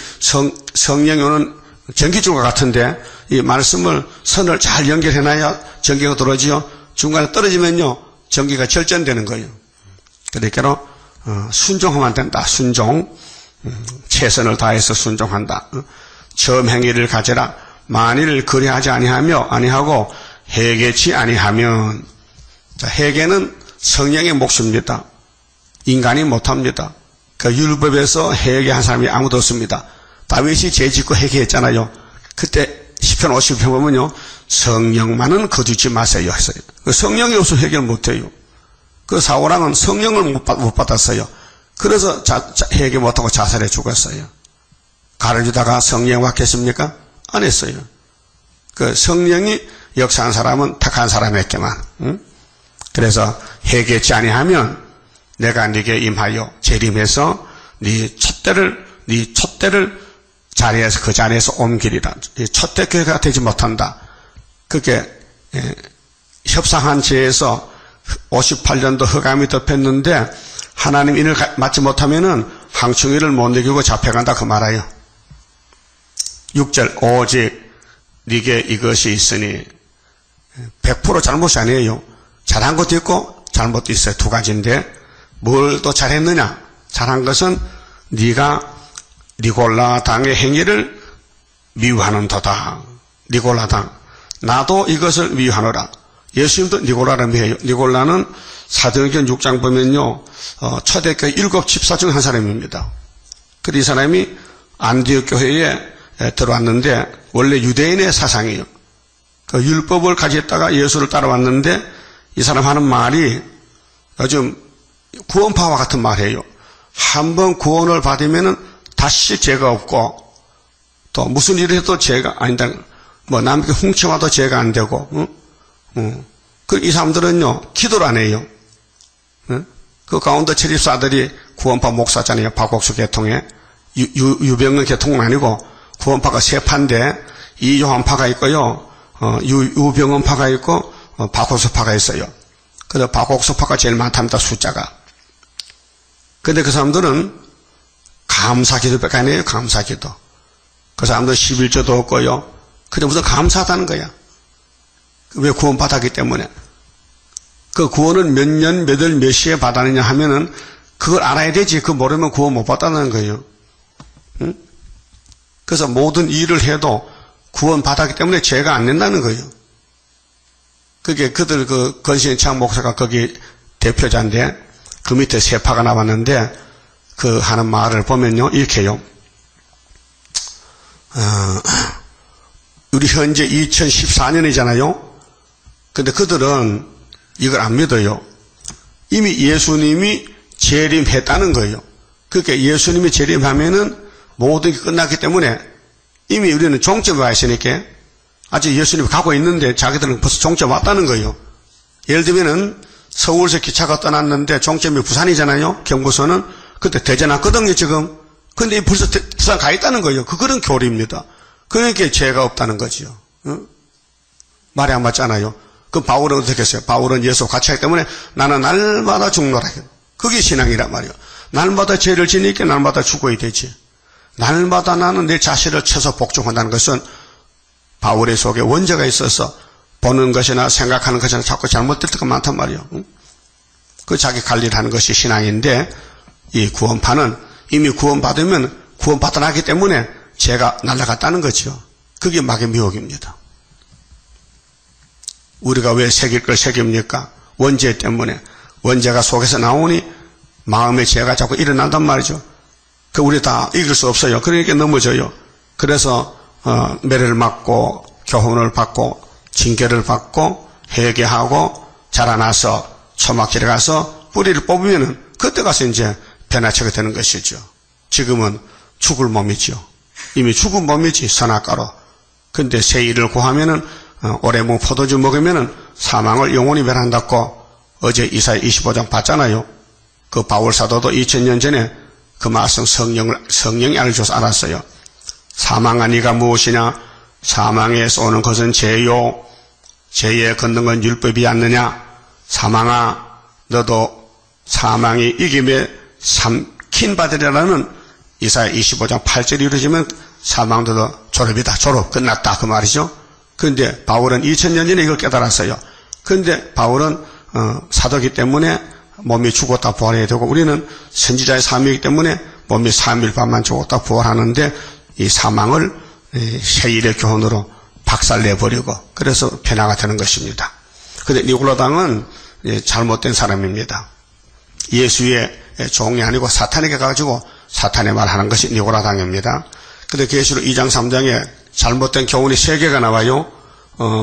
성령이 오는 전기줄과 같은데 이 말씀을 선을 잘 연결해놔야 전기가 들어오지요. 중간에 떨어지면요 전기가 절전되는 거예요. 그러니까 순종하면 된다. 순종. 최선을 다해서 순종한다. 처음 행위를 가져라. 만일 그리하지 아니하고 회개치 아니하면. 자, 회개는 성령의 몫입니다. 인간이 못합니다. 그 율법에서 회개한 사람이 아무도 없습니다. 다윗이 죄 짓고 회개했잖아요. 그때 시편 50편 보면요 성령만은 거두지 마세요 했어요. 성령이 없으면 회개를 못해요. 그 사울왕은 성령을 못 받았어요. 그래서 회개 못하고 자살해 죽었어요. 가르치다가 성령 왔겠습니까? 안 했어요. 그 성령이 역사한 사람은 택한 사람에게만. 그래서 회개치 아니하면 내가 네게 임하여 재림해서 네 촛대를 자리에서 그 자리에서 옮기리라. 촛대 교회가 되지 못한다. 그게 협상한 죄에서 58년도 흑암이 덮였는데 하나님 인을 맞지 못하면은 항충이를 못 이기고 잡혀간다 그 말이에요. 6절 오직 네게 이것이 있으니 100% 잘못이 아니에요. 잘한 것도 있고 잘못도 있어요. 두 가지인데 뭘 또 잘했느냐? 잘한 것은 네가 니골라 당의 행위를 미워하는 도다. 니골라 당. 나도 이것을 미워하노라. 예수님도 니골라를 미워해요. 니골라는 사도행전 6장 보면요. 초대교회 7 집사 중 한 사람입니다. 그래서 이 사람이 안디옥 교회에 들어왔는데 원래 유대인의 사상이에요. 그 율법을 가졌다가 예수를 따라왔는데 이 사람 하는 말이 요즘 구원파와 같은 말이에요. 한번 구원을 받으면은 다시 죄가 없고 또 무슨 일을 해도 죄가 아니다. 뭐 남에게 훔쳐와도 죄가 안 되고. 그 이 사람들은요 기도를 안 해요. 그 가운데 체립사들이 구원파 목사잖아요. 박옥수 계통에 유병은 계통은 아니고 구원파가 세 파인데 이요한파가 있고요. 유병원파가 있고 박옥수파가 있어요. 그래서 박옥수파가 제일 많답니다. 숫자가. 근데 그 사람들은 감사기도밖에 안 해요. 감사기도. 그 사람들은 11조도 없고요. 근데 무슨 감사하다는 거야. 왜 구원받았기 때문에. 그 구원을 몇 년, 몇 월, 몇 시에 받았느냐 하면은 그걸 알아야 되지. 그거 모르면 구원 못 받았다는 거예요. 응? 그래서 모든 일을 해도 구원 받았기 때문에 죄가 안 낸다는 거예요. 그게 그들 그 건신창 목사가 거기 대표자인데 그 밑에 세 파가 나왔는데 그 하는 말을 보면요. 이렇게 해요. 우리 현재 2014년이잖아요. 근데 그들은 이걸 안 믿어요. 이미 예수님이 재림했다는 거예요. 그러니까 예수님이 재림하면은 모든 게 끝났기 때문에 이미 우리는 종점에 와 있으니까 아직 예수님이 가고 있는데 자기들은 벌써 종점 왔다는 거예요. 예를 들면은 서울에서 기차가 떠났는데 종점이 부산이잖아요. 경부선은 그때 대전 왔거든요 지금. 근데 벌써 부산 가 있다는 거예요. 그거는 교리입니다. 그러니까 죄가 없다는 거지요. 응? 말이 안 맞잖아요. 그 바울은 어떻게 했어요? 바울은 예수 같이 하기 때문에 나는 날마다 죽노라. 그게 신앙이란 말이에요. 날마다 죄를 지니까 날마다 죽어야 되지. 날마다 나는 내 자신을 쳐서 복종한다는 것은 바울의 속에 원죄가 있어서 보는 것이나 생각하는 것이나 자꾸 잘못될 때가 많단 말이에요. 그 자기 관리를 하는 것이 신앙인데 이 구원파는 이미 구원받으면 구원받아나기 때문에 죄가 날아갔다는 거죠. 그게 마귀의 미혹입니다. 우리가 왜 새길 걸 새깁니까? 원죄 때문에. 원죄가 속에서 나오니 마음의 죄가 자꾸 일어난단 말이죠. 그 우리 다 이길 수 없어요. 그러니까 넘어져요. 그래서 매를 맞고 교훈을 받고 징계를 받고 회개하고 자라나서 초막길에 가서 뿌리를 뽑으면은 그때 가서 이제 변화체가 되는 것이죠. 지금은 죽을 몸이죠. 이미 죽은 몸이지 선악과로. 근데 새 일을 구하면은 오래무 포도주 먹으면은 사망을 영원히 멸한다고 어제 이사야 25장 봤잖아요. 그 바울 사도도 2000년 전에 그 말씀 성령이 알려줘서 알았어요. 사망한 이가 무엇이냐? 사망에서 오는 것은 죄요. 죄에 걷는 건 율법이 않느냐? 사망아, 너도 사망이 이김에 삼킨 받으리라는 이사야 25장 8절이 이루어지면 사망도 졸업이다. 졸업 끝났다. 그 말이죠. 그런데 바울은 2000년 전에 이걸 깨달았어요. 그런데 바울은 사도기 때문에 몸이 죽었다 부활해야 되고 우리는 선지자의 삶이기 때문에 몸이 3일 반만 죽었다 부활하는데 이 사망을 세일의 교훈으로 박살내버리고 그래서 변화가 되는 것입니다. 그런데 니골라당은 잘못된 사람입니다. 예수의 종이 아니고 사탄에게 가지고 사탄의 말하는 것이 니골라당입니다. 그런데 계시록 2장 3장에 잘못된 교훈이 3개가 나와요.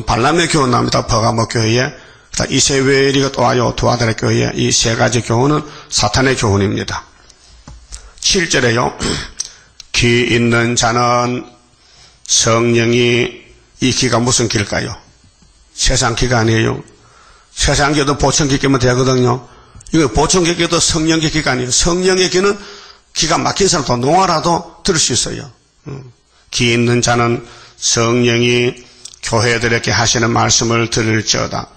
발람의 교훈 나옵니다. 버가모 교회에. 이세벨이가 또 와요. 두아들의 교회에. 이 3가지 교훈은 사탄의 교훈입니다. 7절에요. 귀 있는 자는 성령이 이 귀가 무슨 귀일까요? 세상 귀가 아니에요. 세상 귀도 보청귀 끼면 되거든요. 이거 보충의 기도 성령의 기가 아니에요. 성령의 기는 기가 막힌 사람도 농아라도 들을 수 있어요. 기 있는 자는 성령이 교회들에게 하시는 말씀을 들을지어다.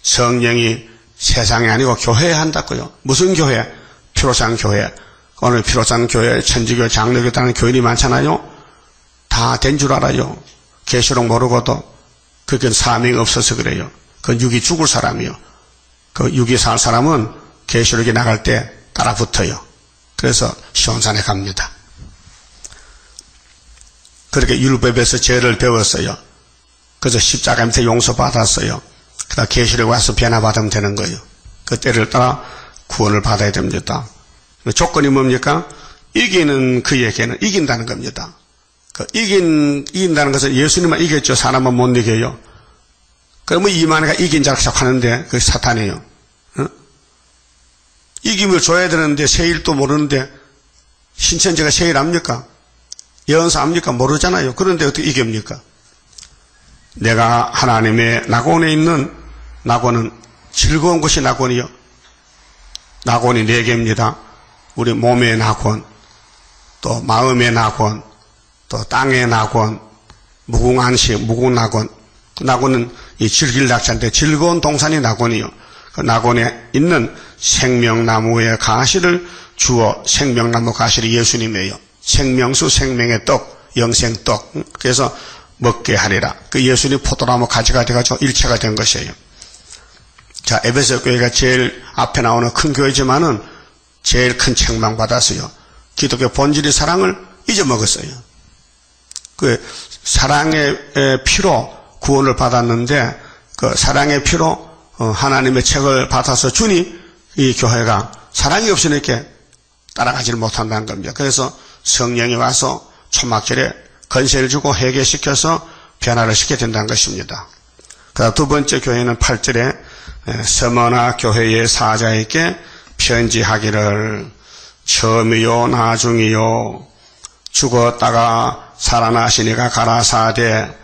성령이 세상이 아니고 교회에 한다고요. 무슨 교회? 피로산 교회. 오늘 피로산 교회, 천주교, 장로교 다는 교인이 많잖아요. 다 된 줄 알아요. 계시록 모르고도 그건 사명이 없어서 그래요. 그건 육이 죽을 사람이요. 그 육이 살 사람은 계시록에 나갈 때 따라 붙어요. 그래서 시온산에 갑니다. 그렇게 율법에서 죄를 배웠어요. 그래서 십자가 밑에 용서받았어요. 그다음 계시록에 와서 변화받으면 되는 거예요. 그 때를 따라 구원을 받아야 됩니다. 조건이 뭡니까? 이기는 그에게는 이긴다는 겁니다. 그 이긴다는 것은 예수님만 이겼죠. 사람은 못 이겨요. 그러면 이만희가 이긴 자라고 하는데 그게 사탄이에요. 어? 이김을 줘야 되는데 세일도 모르는데 신천지가 세일 압니까? 예언사 압니까? 모르잖아요. 그런데 어떻게 이깁니까? 내가 하나님의 낙원에 있는 낙원은 즐거운 것이 낙원이요. 낙원이 4개입니다. 우리 몸의 낙원, 또 마음의 낙원, 또 땅의 낙원, 무궁한시, 무궁낙원. 그 낙원은 이 즐길 낙자인데 즐거운 동산이 낙원이요. 그 낙원에 있는 생명나무의 가시를 주어 생명나무 가시를 예수님이에요. 생명수 생명의 떡, 영생떡. 그래서 먹게 하리라. 그 예수님 포도나무 가지가 돼가지고 일체가 된 것이에요. 자, 에베소 교회가 제일 앞에 나오는 큰 교회지만은 제일 큰 책망받았어요. 기독교 본질의 사랑을 잊어먹었어요. 그 사랑의 피로 구원을 받았는데 그 사랑의 피로 하나님의 책을 받아서 주니 이 교회가 사랑이 없으니까 따라가지를 못한다는 겁니다. 그래서 성령이 와서 초막절에 건세를 주고 회개시켜서 변화를 시켜야 된다는 것입니다. 그 두 번째 교회는 8절에 서머나 교회의 사자에게 편지하기를 처음이요 나중이요 죽었다가 살아나시니가 가라사대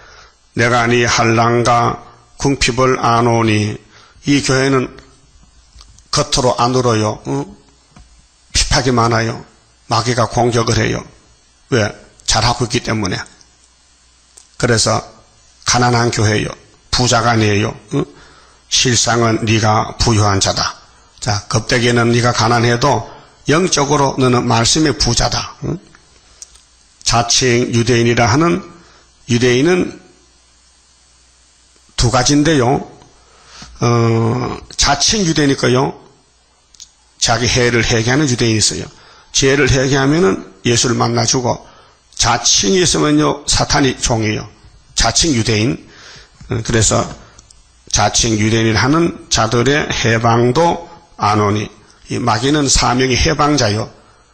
내가 네 한란과 궁핍을 아노니. 이 교회는 겉으로 안으로요 핍박이 많아요. 마귀가 공격을 해요. 왜? 잘하고 있기 때문에. 그래서 가난한 교회요. 부자가 아니에요. 실상은 네가 부유한 자다. 자, 겁대기는 네가 가난해도 영적으로 너는 말씀의 부자다. 자칭 유대인이라 하는 유대인은 두 가지인데요. 자칭 유대인이니까요. 자기 해를 회개하는 유대인이 있어요. 죄를 회개하면은 예수를 만나주고 자칭이 있으면요 사탄이 종이에요. 자칭 유대인. 그래서 자칭 유대인을 하는 자들의 해방도 안 오니. 이 마귀는 사명이 해방자요.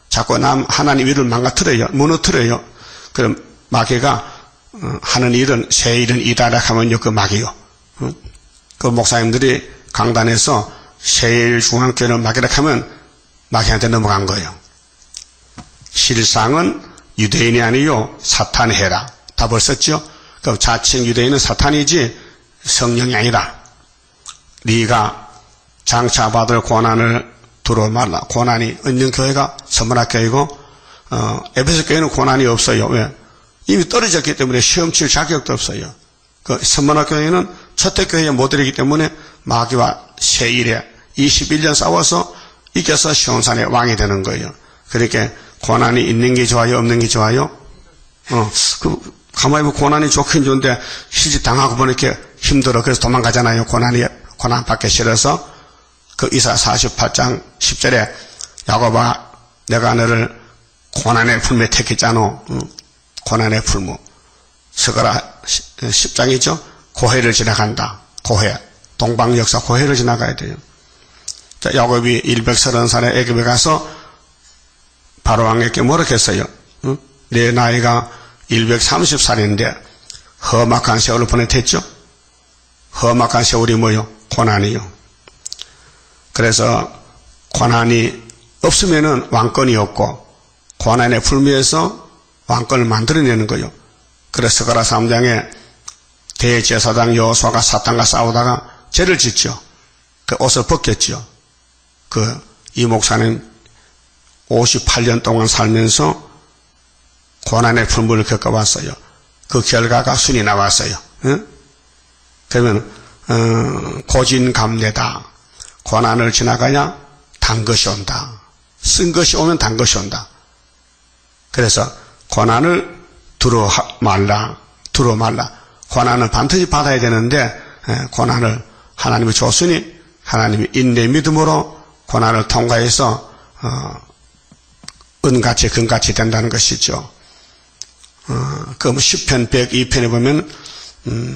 자꾸 하나님 일을 망가뜨려요. 무너뜨려요. 그럼 마귀가 하는 일은 새 일은 이다라 하면요 그 마귀요. 그 목사님들이 강단에서 세일 중앙교회는 마귀라 하면 마귀한테 넘어간 거예요. 실상은 유대인이 아니요 사탄이 해라. 답을 썼죠. 그럼 자칭 유대인은 사탄이지 성령이 아니라. 네가 장차받을 고난을 두려워 말라. 고난이 있는 교회가 서문학교이고 에베소 교회는 고난이 없어요. 왜? 이미 떨어졌기 때문에 시험 칠 자격도 없어요. 그 서문학교회는 첫대교회의 모델이기 때문에 마귀와 세일에 21년 싸워서 이겨서 시온산의 왕이 되는 거예요. 그러니까 고난이 있는 게 좋아요? 없는 게 좋아요? 가만히 보면 고난이 좋긴 좋은데 실제 당하고 보니까 힘들어. 그래서 도망가잖아요. 고난 받기 싫어서. 그 이사 48장 10절에 야곱아 내가 너를 고난의 풀무에 택했잖아. 고난의 풀무. 스가랴 10장이죠. 고해를 지나간다. 고해. 동방역사 고해를 지나가야 돼요. 자, 야곱이 130살에 애굽에 가서 바로왕에게 뭐라 했어요? 내 나이가 130살인데 험악한 세월을 보냈댔죠. 험악한 세월이 뭐요? 고난이요. 그래서 고난이 없으면은 왕권이 없고 고난의 풀무에서 왕권을 만들어내는 거예요. 그래서 스가랴 3장에 대제사장 여호수아가 사탄과 싸우다가 죄를 짓죠. 그 옷을 벗겼죠. 이 목사는 58년 동안 살면서 고난의 품물을 겪어봤어요. 그 결과가 순이 나왔어요. 응? 그러면 고진감래다. 고난을 지나가야 단 것이 온다. 쓴 것이 오면 단 것이 온다. 그래서 고난을 두려 말라. 고난을 반드시 받아야 되는데 고난을 하나님이 줬으니 하나님이 인내 믿음으로 고난을 통과해서 은같이 금같이 된다는 것이죠. 그 시편 102편에 보면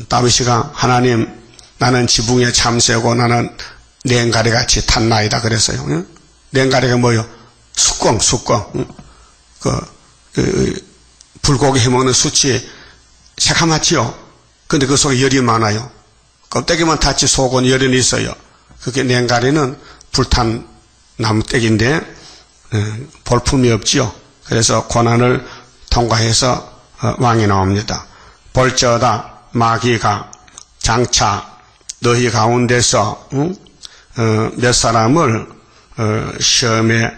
다윗이가 하나님 나는 지붕에 잠새고 나는 냉가리같이 탔나이다 그랬어요. 냉가리가 뭐요? 숯광. 불고기 해먹는 숯이 새카맣지요. 근데 그 속에 열이 많아요. 껍데기만 탔지 속은 열이 있어요. 그게 냉가리는 불탄 나무떼기인데 볼품이 없지요. 그래서 고난을 통과해서 왕이 나옵니다. 볼지어다 마귀가 장차 너희 가운데서 몇 사람을 시험에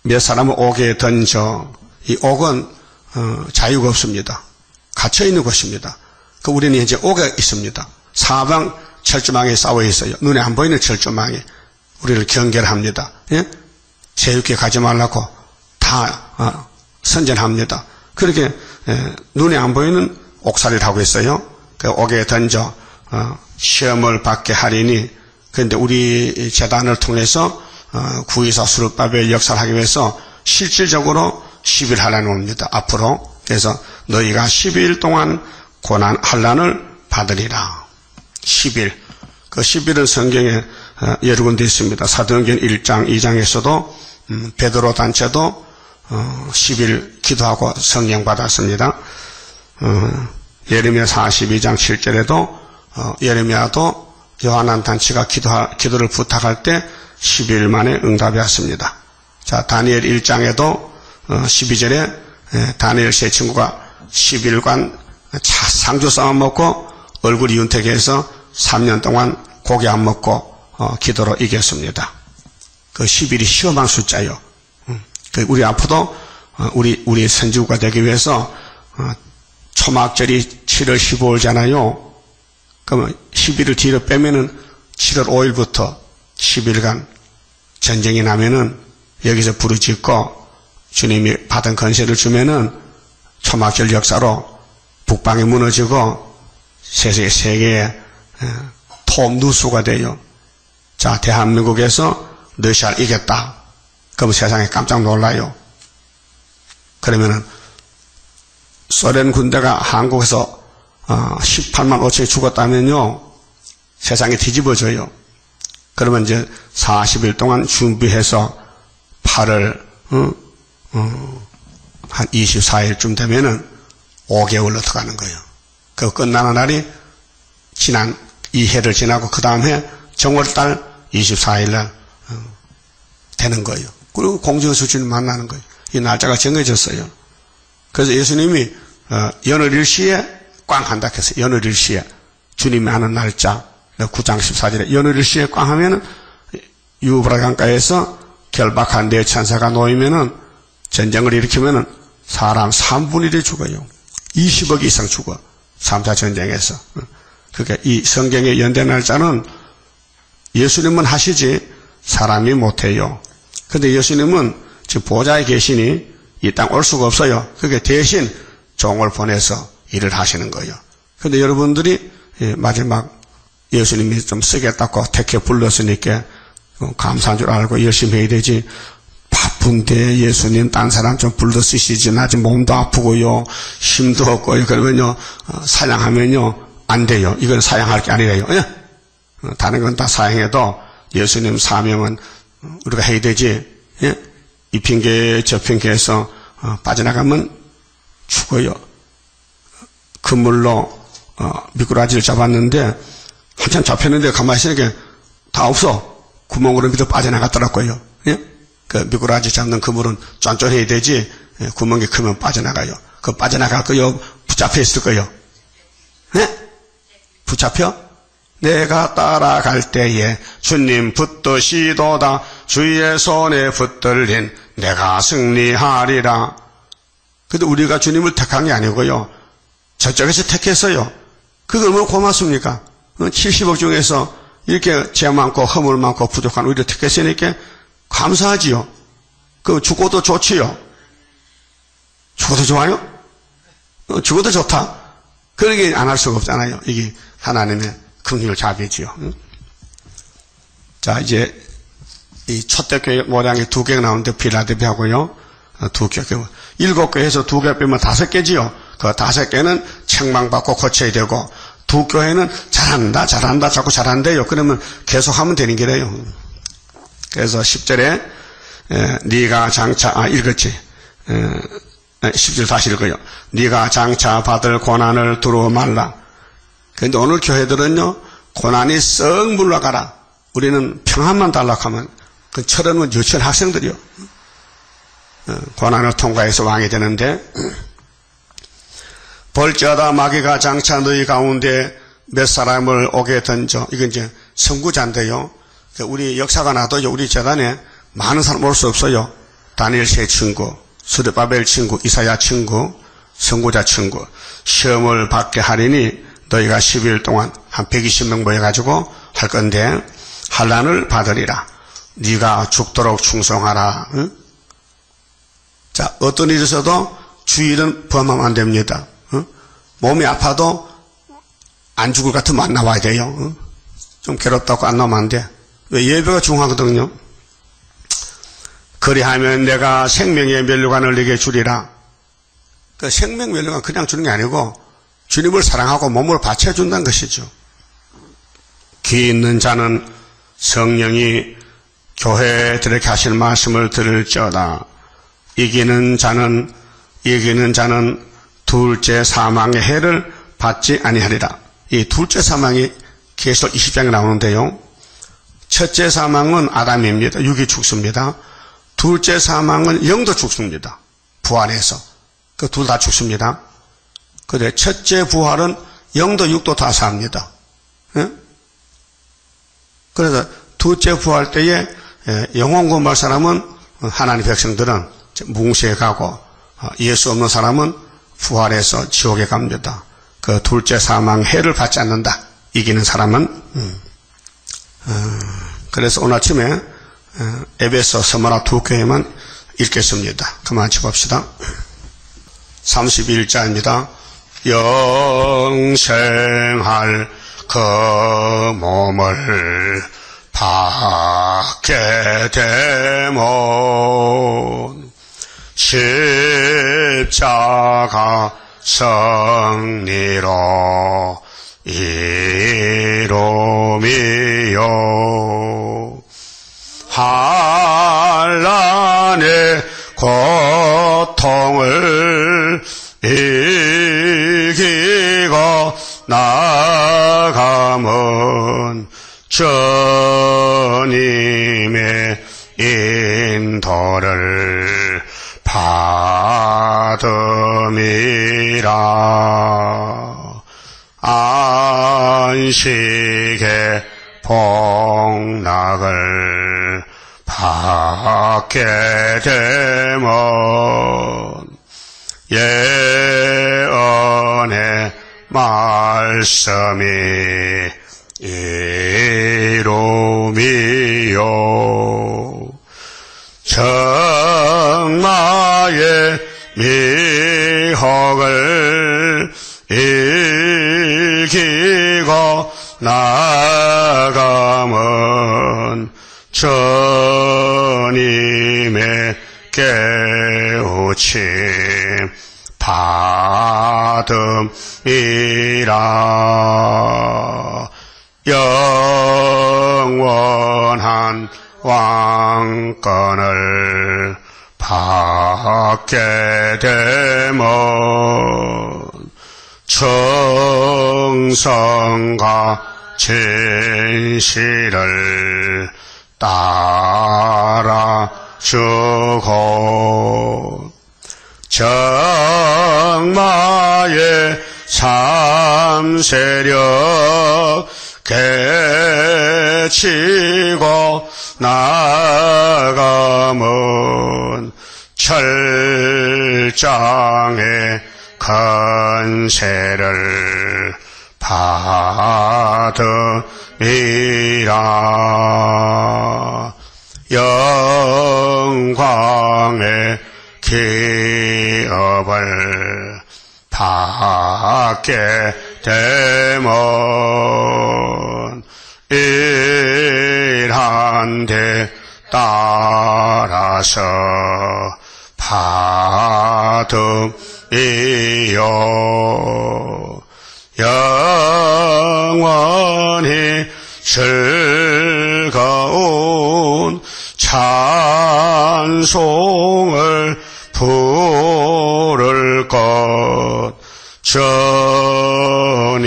몇 사람을 옥에 던져. 이 옥은 자유가 없습니다. 갇혀있는 곳입니다. 우리는 이제 옥에 있습니다. 사방 철조망에 싸워 있어요. 눈에 안 보이는 철조망에 우리를 경계합니다. 예? 제육회 가지 말라고 다 선전합니다. 그렇게 눈에 안 보이는 옥살이를 하고 있어요. 그 옥에 던져 시험을 받게 하리니. 그런데 우리 재단을 통해서 구의사 수르바벨 역사를 하기 위해서 실질적으로 10일 환란을 옵니다. 앞으로. 그래서 너희가 12일 동안 고난 환란을 받으리라. 10일. 그 10일은 성경에 여러 군데 있습니다. 사도행전 1장, 2장에서도 베드로 단체도 10일 기도하고 성령 받았습니다. 예레미야 42장 7절에도 예레미야도 요한한 단체가 기도를 부탁할 때 10일 만에 응답이 왔습니다. 자, 다니엘 1장에도 12절에 다니엘 세 친구가 10일간 상주 쌈 먹고 얼굴이 윤택해서 3년 동안 고기 안 먹고 기도로 이겼습니다. 그 10일이 시험한 숫자요. 우리 앞으로 우리 선지구가 되기 위해서 초막절이 7월 15일잖아요. 그러면 10일을 뒤로 빼면은 7월 5일부터 10일간 전쟁이 나면은 여기서 부르짖고 주님이 받은 건세를 주면은 초막절 역사로 북방이 무너지고 세계의 톱 누수가 돼요. 자, 대한민국에서 러시아를 이겼다. 그럼 세상에 깜짝 놀라요. 그러면은 소련 군대가 한국에서 18만 5천이 죽었다면요, 세상이 뒤집어져요. 그러면 이제 40일 동안 준비해서 8월 한 24일쯤 되면은 5개월로 들어가는 거예요. 그 끝나는 날이 지난 2해를 지나고 그 다음 해 정월달 24일날 되는 거예요. 그리고 공주의 주님을 만나는 거예요. 이 날짜가 정해졌어요. 그래서 예수님이 연월일시에 꽝 한다 했어요. 연월일시에 주님이 하는 날짜 9장 14절에 연월일시에 꽝 하면은 유브라 강가에서 결박한 네 천사가 놓이면은 전쟁을 일으키면은 사람 3분의 1이 죽어요. 20억 이상 죽어. 3차 전쟁에서. 그러니까 이 성경의 연대 날짜는 예수님은 하시지 사람이 못해요. 근데 예수님은 지금 보좌에 계시니 이 땅 올 수가 없어요. 그게 대신 종을 보내서 일을 하시는 거예요. 근데 여러분들이 마지막 예수님이 좀 쓰겠다고 택해 불렀으니까 감사한 줄 알고 열심히 해야 되지. 바쁜데 예수님 딴 사람 좀 불러 쓰시지. 나 지금 몸도 아프고요. 힘도 없고요. 그러면요, 사양하면요, 안 돼요. 이건 사양할 게 아니래요. 예? 다른 건 다 사양해도 예수님 사명은 우리가 해야 되지. 예? 이 핑계 저 핑계에서 빠져나가면 죽어요. 그물로 미꾸라지를 잡았는데 한참 잡혔는데 가만히 있으니까 다 없어. 구멍으로 밑으로 빠져나갔더라고요. 예? 그 미꾸라지 잡는 그물은 쫀쫀해야 되지. 예? 구멍이 크면 빠져나가요. 그 빠져나갈 거요. 붙잡혀 있을 거요. 예? 붙잡혀? 내가 따라갈 때에 주님 붙드시도다. 주의 손에 붙들린 내가 승리하리라. 근데 우리가 주님을 택한 게 아니고요, 저쪽에서 택했어요. 그게 얼마나 고맙습니까? 70억 중에서 이렇게 죄 많고 허물 많고 부족한 우리를 택했으니까 감사하지요. 그 죽어도 좋지요. 죽어도 좋아요? 죽어도 좋다. 그러게 안 할 수가 없잖아요. 이게 하나님의 긍휼 자비지요. 자, 이제 이 초대교회 모양이 2개가 나오는데 필라델피아하고요, 2개. 7교회에서 2개 빼면 5개지요. 그 5개는 책망받고 고쳐야 되고, 2교회는 잘한다 자꾸 잘한대요. 그러면 계속하면 되는 게래요. 그래서 10절에 네가 장차 읽었지. 10절 다시 읽어요. 네가 장차 받을 고난을 두려워 말라. 그런데 오늘 교회들은요, 고난이 썩 물러가라. 우리는 평안만 달라고 그 철없는 유치원 학생들이요. 고난을 통과해서 왕이 되는데, 볼지어다 마귀가 장차 너희 가운데 몇 사람을 오게 던져. 이건 이제 선구자인데요. 우리 역사가 나도 우리 재단에 많은 사람 올 수 없어요. 다니엘 세 친구, 스룹바벨 친구, 이사야 친구, 선구자 친구. 시험을 받게 하리니 너희가 10일 동안 한 120명 모여가지고 할 건데, 환난을 받으리라. 네가 죽도록 충성하라. 응? 자, 어떤 일이 있어도 주일은 범하면 안 됩니다. 응? 몸이 아파도 안 죽을 것 같으면 안 나와야 돼요. 응? 좀 괴롭다고 안 나오면 안 돼. 왜? 예배가 중요하거든요. 그리하면 내가 생명의 면류관을 네게 주리라. 그 생명 면류관 그냥 주는 게 아니고 주님을 사랑하고 몸을 바쳐준다는 것이죠. 귀 있는 자는 성령이 교회들에게 하실 말씀을 들을지어다. 이기는 자는 둘째 사망의 해를 받지 아니하리라. 이 둘째 사망이 계시록 20장에 나오는데요. 첫째 사망은 아담입니다. 육이 죽습니다. 둘째 사망은 영도 죽습니다. 부활해서. 그 둘 다 죽습니다. 그런데 첫째 부활은 영도 육도 다 삽니다. 예? 그래서 둘째 부활 때에 영혼 구원받을 사람은 하나님 백성들은 뭉세에 가고, 예수 없는 사람은 부활해서 지옥에 갑니다. 그 둘째 사망 해를 받지 않는다. 이기는 사람은. 그래서 오늘 아침에 에베소 서머나 2교회만 읽겠습니다. 그만 쳐봅시다. 31자입니다. 영생할 그 몸을 받게 되면 십자가 승리로 이루미요. 환난의 고통을 이기고 나가면 주님의 인도를 받음이라. 안식의 복락을 받게 되면 예언의 말씀이 이루미요. 정마의 미혹을 이기고 나가면 주님의 깨우침 받음이라. 영원한 왕권을 받게 되면 충성과 진실을 따라주고 정마의 참세력 개치고 나가면 철장의 건세를 받으리라. 영광의 기업을 받게 되면 일한 데 따라서 받음이요. 영원히 즐거운 찬송을 부를 것, 주님께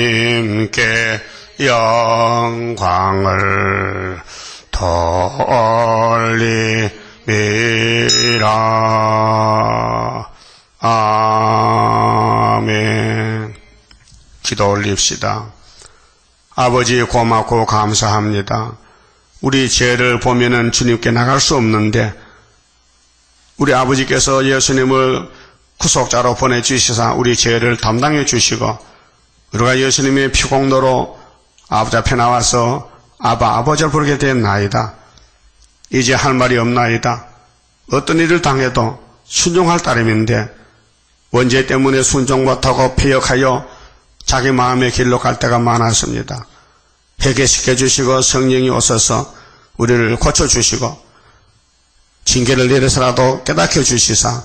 영광을 돌리리라. 아멘. 기도 올립시다. 아버지, 고맙고 감사합니다. 우리 죄를 보면은 주님께 나갈 수 없는데 우리 아버지께서 예수님을 구속자로 보내주시사 우리 죄를 담당해 주시고 우리가 예수님의 피공로로 아버지 앞에 나와서 아버지를 부르게 됐나이다. 이제 할 말이 없나이다. 어떤 일을 당해도 순종할 따름인데 원죄 때문에 순종 못하고 패역하여 자기 마음의 길로 갈 때가 많았습니다. 회개시켜 주시고 성령이 오셔서 우리를 고쳐주시고 징계를 내려서라도 깨닫게 주시사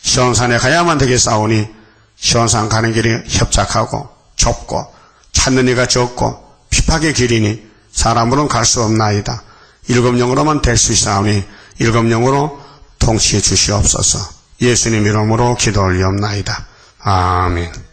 시온산에 가야만 되겠사오니 시온산 가는 길이 협착하고 좁고 찾는 이가 적고 핍박의 길이니 사람으로는 갈 수 없나이다. 일곱 영으로만 될 수 있사오니 일곱 영으로 통치해 주시옵소서. 예수님 이름으로 기도 올리옵나이다. 아멘.